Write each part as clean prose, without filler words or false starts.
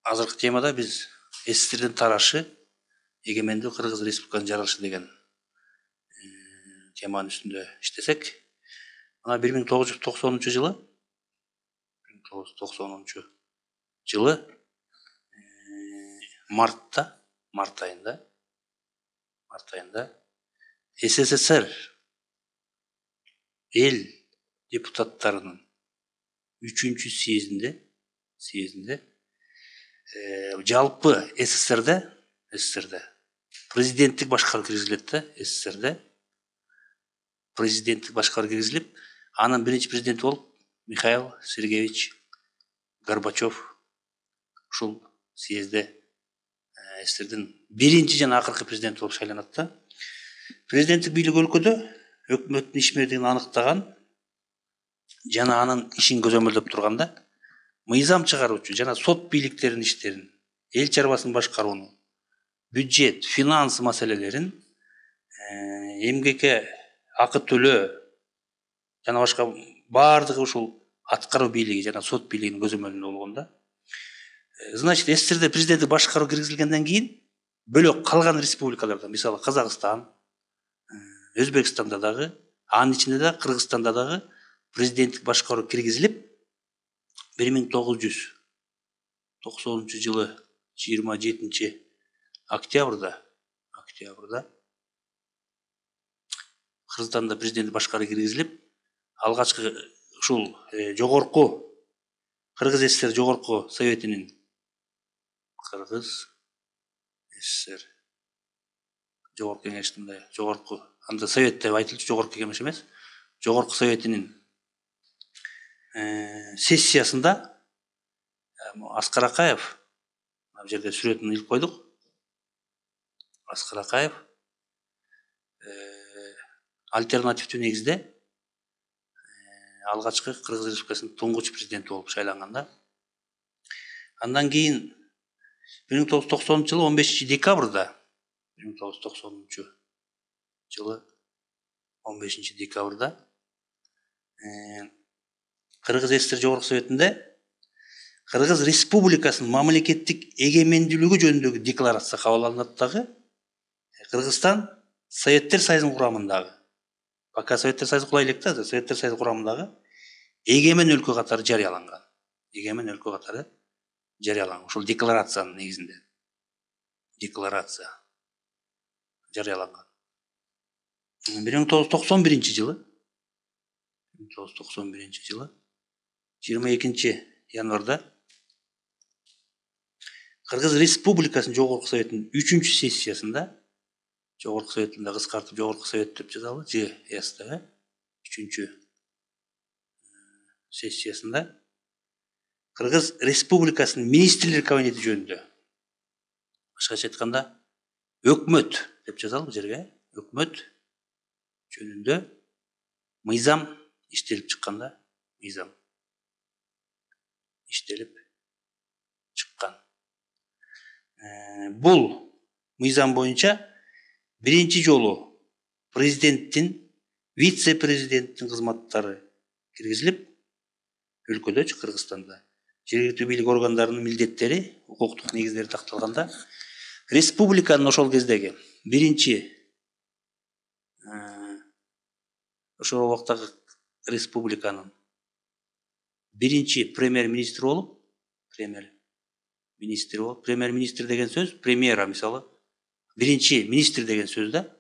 азыркы темада биз СССРдин тарашы, эгемендүү Кыргыз Республикасынын жаралышы деген теманын үстүндө иштесек, мына 1990 жылы 1990 жылы март айында СССР эл депутаттарынын 3-чү съездинде жалпы СССРде президенттик башкаруу киргизилет да, СССРде президенттик башкаруу киргизилип, анын биринчи президенти болуп Михаил Сергеевич Горбачев ушул съездде СССРдин биринчи жана акыркы президенти болуп шайланат да. Президенттик бийлик өлкөдө өкмөттүн ишмердигин аныктаган жана анын ишин көзөмөлдөп турганда мыйзам чыгаруучу жана сот бийликтеринин иштерин, эл чарбасын башкарууну, бюджет, финанс маселелерин, эмгекке акы төлөө жана башка баардыгы ушул аткаруу бийлиги жана сот бийлигинин көзөмөлүндө болгон да. Значит, СССРде президенттик башкаруу киргизилгенден кийин бөлөк калган республикаларда, мисалы Казакстан, Өзбекстанда дагы, анын ичинде да Кыргызстанда дагы президенттик башкаруу киргизилип, 1990 жылы 27 октябрда Кыргызстанда президенттик башкаруу киргизилип, алгачкы ушул жогорку Кыргыз СССР жогорку советинин Кыргыз СССР жогорку кеңештин жогорку анда совет деп айтылчу, жогорку кеңеш эмес, жогорку советинин сессиясында Аскар Акаев, бул жерде сүрөтүн илип койдук, Аскар Акаев альтернативдүү негизде алгачкы Кыргыз Республикасынын туңгуч президенти болуп шайланган да. Андан кийин 1990 жылы 15 декабрда 1990 жылы 15 декабрда Кыргыз СССР жогорку советинде Кыргыз Республикасынын мамлекеттик эгемендүүлүгү жөнүндөгү декларация кабыл алынат дагы. Кыргызстан Советтер Союзунун курамындагы, пока Советтер Союзу кулай элек да, Советтер Союзу курамындагы эгемен өлкө катары жарыяланган. Ушул декларациянын негизинде. Декларация жарыяланган. 1991 жылы 22 январда Кыргыз Республикасынын жогорку советинин 3-чү сессиясында, жогорку советинде кыскартып жогорку совет деп жазалы, ЖСТ 3-чү сессиясында Кыргыз Республикасынын министрлер кабинети жөнүндө, башкача айтканда өкмөт деп жазалы бул жерге, өкмөт жөнүндө мыйзам иштелип чыккан да, мыйзам иштелип чыккан. Бул мыйзам боюнча биринчи жолу президенттин, вице-президенттин кызматтары киргизилип, өлкөдө, Кыргызстанда жергиликтүү бийлик органдарынын милдеттери, укуктук негиздери такталганда, республиканын ошол кездеги биринчи ошол убактагы республиканын биринчи премьер-министри болуп, премьер-министр деген сөз, премьера мисалы, биринчи министр деген сөз да.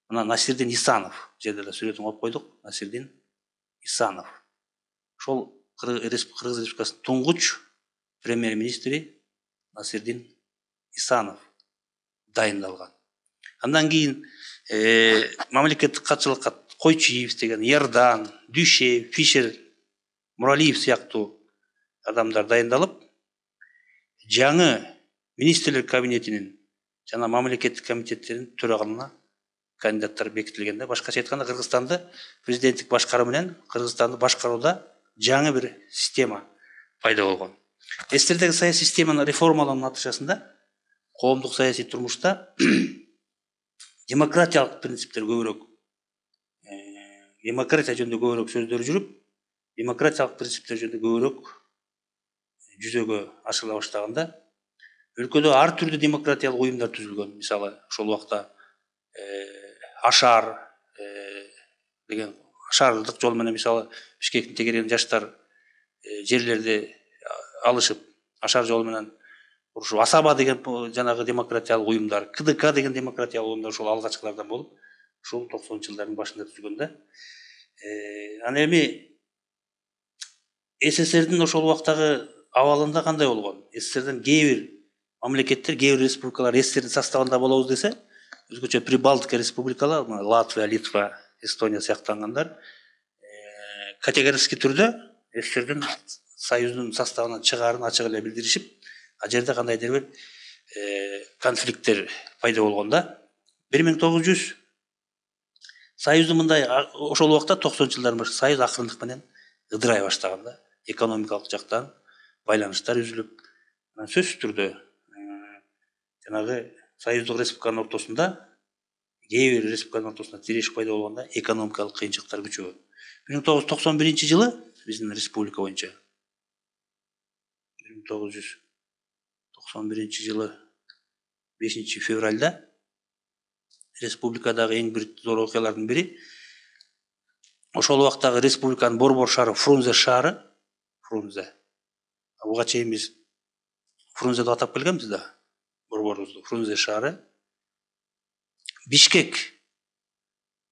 Мына Насирдин Исанов, жерде да сүрөтүн коюп койдук, Насирдин Исанов. Ошол Кыргыз Республикасынын туңгуч премьер-министри Насирдин Исанов дайындалган. Андан кийин мамлекеттик катчылыкка Койчиев деген, Ярдан, Дүйшев, Фишер, Муралиев сыяктуу адамдар дайындалып, жаңы министрлер кабинетинин жана мамлекеттик комитеттердин төрагалыгына кандидаттар бекитилгенде, башкача айтканда Кыргызстанды президенттик башкаруу менен Кыргызстанды башкарууда жаңы бир система пайда болгон. СССРдеги саясий системаны реформалоо натыйжасында коомдук саясий турмушта демократиялык принциптер көбүрөөк, демократия жөнүндө көбүрөөк сөздөр жүрүп, демократиялык принциптер жөнүндө көбүрөөк жүзөгө ашырыла баштаганда, өлкөдө ар түрдүү демократиялык уюмдар түзүлгөн. Мисалы ошол убакта Ашар деген ашардык жол менен мисалы Бишкектин тегерегинде жаштар жерлерди алышып, Ашар жолу менен урушуп, Асаба деген жанагы демократиялык уюмдар, КДК деген демократиялык уюмдар ошол алгачкылардан болуп, ушул 90-жылдардын башында түзүлгөн да. Анан эми СССРдин ошол убактагы абалында кандай болгон? СССРдин кээ бир мамлекеттер, кээ бир республикалар СССРдин составында болобуз десе, өзгөчө Прибалтика республикалар, Латвия, Литва, Эстония сыяктангандар категорический түрдө СССРдин союздун составынан чыгаарын ачык эле билдиришип, ал жерде кандайдыр бир конфликттер пайда болгон да. 1900 союздун мындай ошол убакта 90-жылдардын башы союз акырындык менен ыдырай баштаган да. Экономикалык жактан байланыштар үзүлүп, сөзсүз түрдө жанагы союздук республиканын ортосунда, кээ бир республиканын ортосунда тирешип пайда болгондо экономикалык кыйынчылыктар күчөгөн. 1991-жылы биздин республика боюнча 1991-жылы 5-февралда республикадагы эң бир зор окуялардын бири ошол убактагы республиканын борбор шаары Фрунзе шаары. Фрунзе. Буга чейин биз Фрунзе деп атап келгенбиз да, борборубузду. Фрунзе шаары Бишкек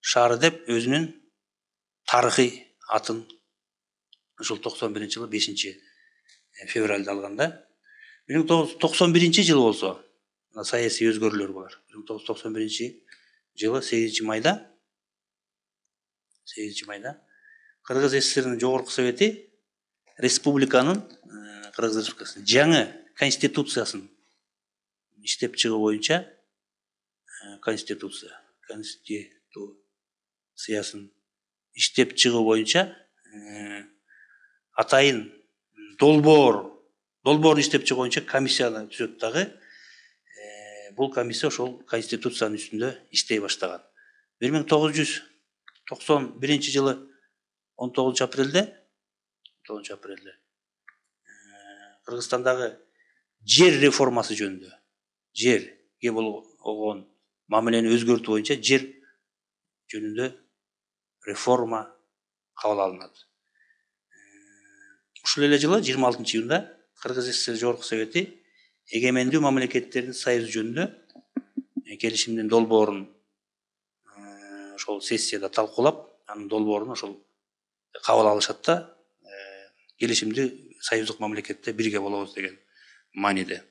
шаары деп өзүнүн тарыхый атын ушул 91-жылы 5-февралда алганда. 1991-жылы болсо саясий өзгөрүүлөр бар. 1991-жылы 8-майда Кыргыз СССРнин жогорку совети республиканын Кыргыз республикасынын жаңы конституциясын иштеп чыгуу боюнча конституциясын иштеп чыгуу боюнча атайын долбоорун иштеп чыгуу боюнча комиссияны түзөт дагы. Бул комиссия ошол конституциянын үстүндө иштей баштаган. 1991-жылы 19-апрелде Кыргызстандагы жер реформасы жөнүндө, жерге болгон мамилени өзгөртүү боюнча жер жөнүндө реформа кабыл алынат. Ушул эле жылы 26-июнда Кыргыз СССР жогорку совети эгемендүү мамлекеттердин союзу жөнүндө келишимдин долбоорун ошол сессияда талкуулап, анын долбоорун ошол кабыл алышат да, келишимди союздук мамлекетте бирге болобуз деген мааниде.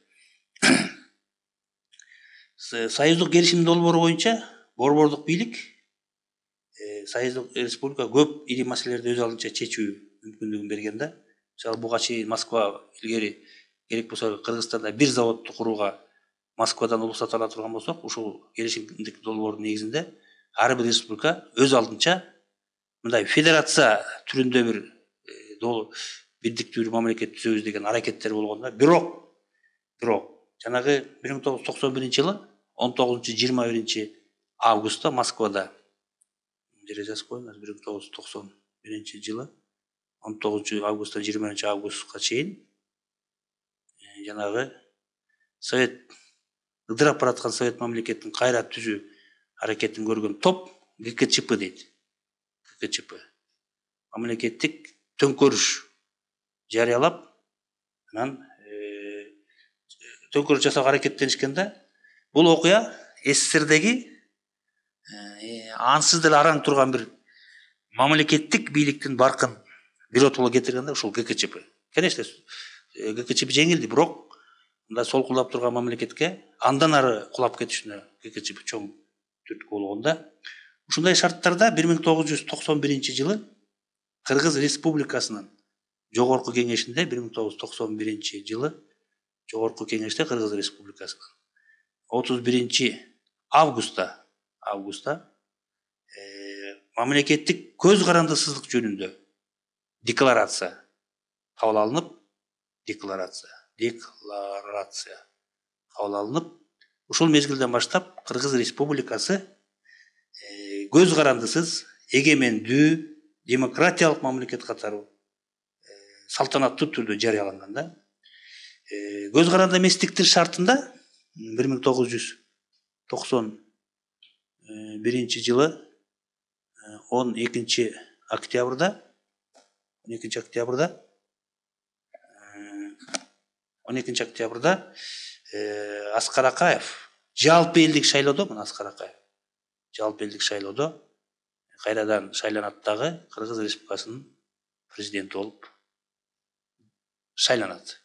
Союздук келишим долбоору боюнча борбордук бийлик союздук республика көп ири маселелерди өз алдынча чечүү мүмкүндүгүн берген да. Мисалы буга чейин Москва илгери керек болсо Кыргызстанда бир заводду курууга Москвадан уруксат ала турган болсок, ушул келишимдик долбоордун негизинде ар бир республика өз алдынча мындай федерация түрүндө бир бирдиктүү мамлекет түзөбүз деген аракеттер болгон да. Бирок жанагы 1991-жылы 19-21 августта Москвада жерге жазып коюңуз, 1991-жылы 19 августтан 20 августка чейин жанагы совет ыдырап бараткан совет мамлекетин кайра түзүү аракетин көргөн топ ГКЧП дейт. ГКЧП мамлекеттик төңкөрүш жарыялап, анан төңкөрүш жасоого аракеттенишкен да. Бул окуя СССРдеги ансыз деле араң турган бир мамлекеттик бийликтин баркын биротоло кетирген да, ушул ГКЧП. Конечно, ГКЧП жеңилди, бирок мындай солкулдап турган мамлекетке андан ары кулап кетишине ГКЧП чоң түрткү болгон да. Ушундай шарттарда 1991-жылы Кыргыз Республикасынын жогорку кеңешинде 1991-жылы жогорку кеңеште Кыргыз Республикасынын 31 августта мамлекеттик көз карандысыздык жөнүндө декларация кабыл алынып, ушул мезгилден баштап Кыргыз Республикасы көз карандысыз, эгемендүү, демократиялык мамлекет катары салтанаттуу түрдө жарыяланган да. көз каранды эместиктин шартында 1991 жылы 12 октябрда 12 октябрда Аскар Акаев жалпы элдик шайлоодо, мына Аскар Акаев жалпы элдик шайлоодо кайрадан шайланат дагы Кыргыз Республикасынын президенти болуп шайланат.